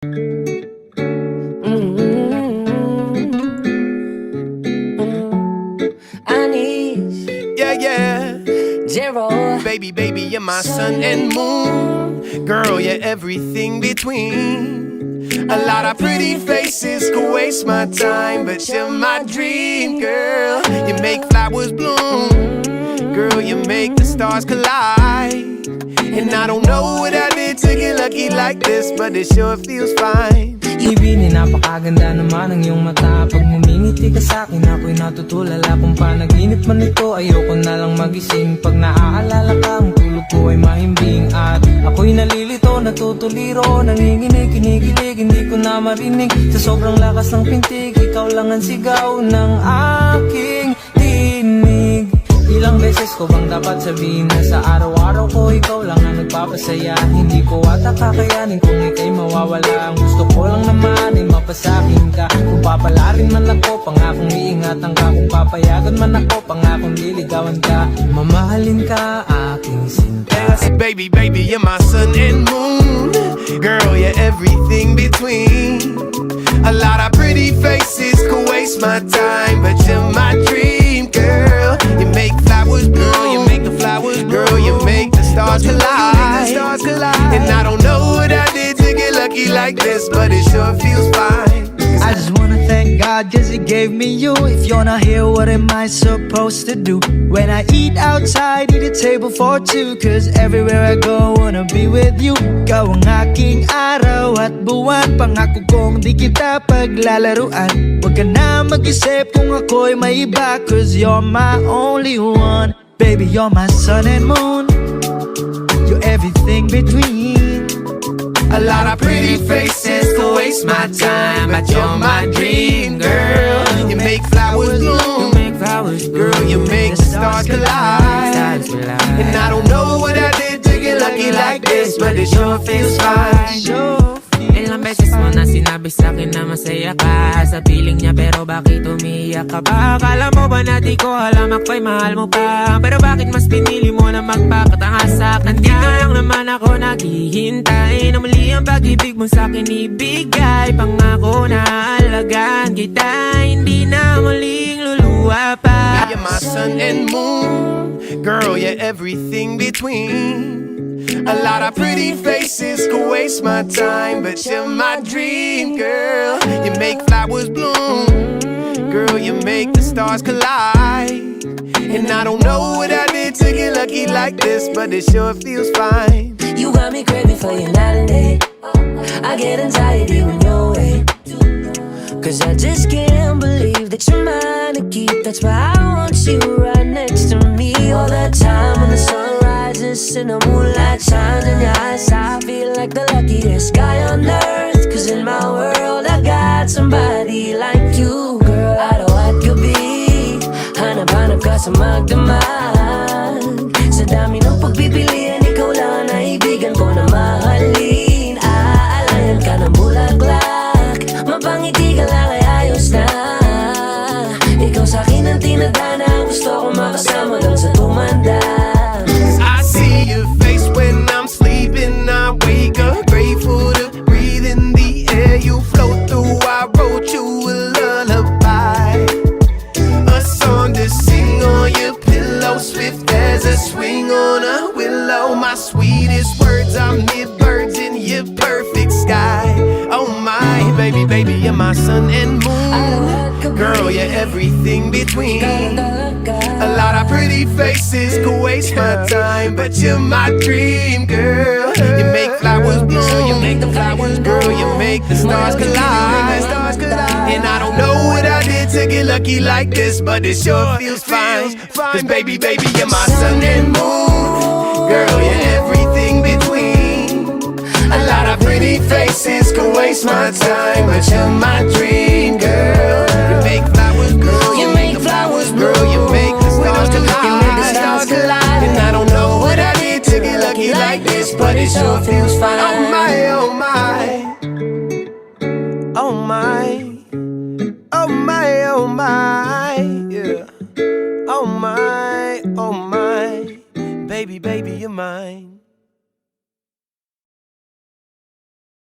Anis, Yeah, Zero. baby, baby, you're my sun and moon. Girl, you're everything between. A lot of pretty faces could waste my time, but you're my dream, girl. You make flowers bloom. Girl, you make the stars collide. And I don't know what I did to get lucky like this, but it sure feels fine. Ibini, napakaganda naman ang iyong mata. Pag ngumingiti ka sa'kin, ako'y natutulala. Kung panaginip man ito, ayoko na lang magising. Pag naaalala ka, ang tulog ko ay mahimbing. At ako'y nalilito, natutuliro, nanginginig, kinikilig, hindi ko na marinig. Sa sobrang lakas ng pintig, ikaw lang ang sigaw ng aking tinig. Ilang beses ko bang dapat sabihin na sa araw-araw ko ikaw lang ang nagpapasaya. Hindi ko ata kakayanin kung ika'y mawawala. Ang gusto ko lang naman ay mapasakin ka. Kung papalarin man ako, pangakong iingatan ka. Kung papayagan man ako, pangakong liligawan ka. Mamahalin ka, aking sinta. Baby, baby, you're my sun and moon. Girl, you're everything between. A lot of pretty faces could waste my time, but you're my dream, girl. You make flowers bloom, you make the flowers bloom. Girl, you make the stars collide. And I don't know what I did to get lucky like this, but it sure feels fine. I just wanna thank God cause He gave me you. If you're not here, what am I supposed to do? When I eat outside, eat a table for two. Cause everywhere I go, wanna be with you. Ikaw ang aking araw at buwan. Pangako kong di kita paglalaruan. Huwag ka na mag-isip kung ako'y may iba. Cause you're my only one. Baby, you're my sun and moon. You're everything between. A lot of pretty faces could waste my time, but you're my dream, girl. You make flowers bloom, girl, you make the stars collide. And I don't know what I did to get lucky like this, but it sure feels fine. Ilang beses mo na sinabi sa'kin na masaya ka sa piling niya, pero bakit umiiyak ka pa? Akala mo ba na di ko alam ako'y mahal mo pa? Pero bakit mas pinili mo na magpakatanga sa'kin? Nandito lang naman ako naghihintay na muli ang pag-ibig mo sa'kin ibigay. Pangako na alagaan kita, hindi na muling luluwa pa. You're my sun and moon, girl, you're everything between. A lot of pretty faces could waste my time, but you're my dream, girl. You make flowers bloom, girl, you make the stars collide. And I don't know what I did to get lucky like this, but it sure feels fine. You got me craving for you night and day. I get anxiety when you're away. Cause I just can't believe that you're mine to keep. That's why I want you right next to me all the time. When the sun rises and the moonlight shines in your eyes, I feel like the luckiest guy on earth. Cause in my world I got somebody like you. Girl, I know what could be. Hanap-hanap ka sa magdamag. Sa dami ng pagpipilian, ikaw lang ang naibigan ko na mahalin. Aalayan ka ng bulaklak, mapangiti ka lang ay ayos na. Ikaw sa'kin ang tinadhana, gusto ko makasama lang sa tumanda. I see your face when I'm sleeping. I wake up grateful to breathe in the air you float through. I wrote you a lullaby, a song to sing on your pillow, swift as a swing on a willow. My sweetest words are mid-birds in your perfect sky. Oh my, baby, baby, you're my sun and moon. Girl, you're everything between. A lot of pretty faces could waste my time, but you're my dream, girl. You make flowers bloom, you make the flowers grow, you make the stars collide. And I don't know what I did to get lucky like this, but it sure feels fine. Cause baby, baby, you're my sun and moon. Girl, you're everything between. A lot of pretty faces could waste my time, but you're my dream, girl. You make flowers grow, you make the flowers grow, you make the stars collide. And I don't know what I did to get lucky like this, but it sure feels fine. Oh my, oh my, oh my, oh my, oh my, yeah. Oh my, baby, baby, you're mine.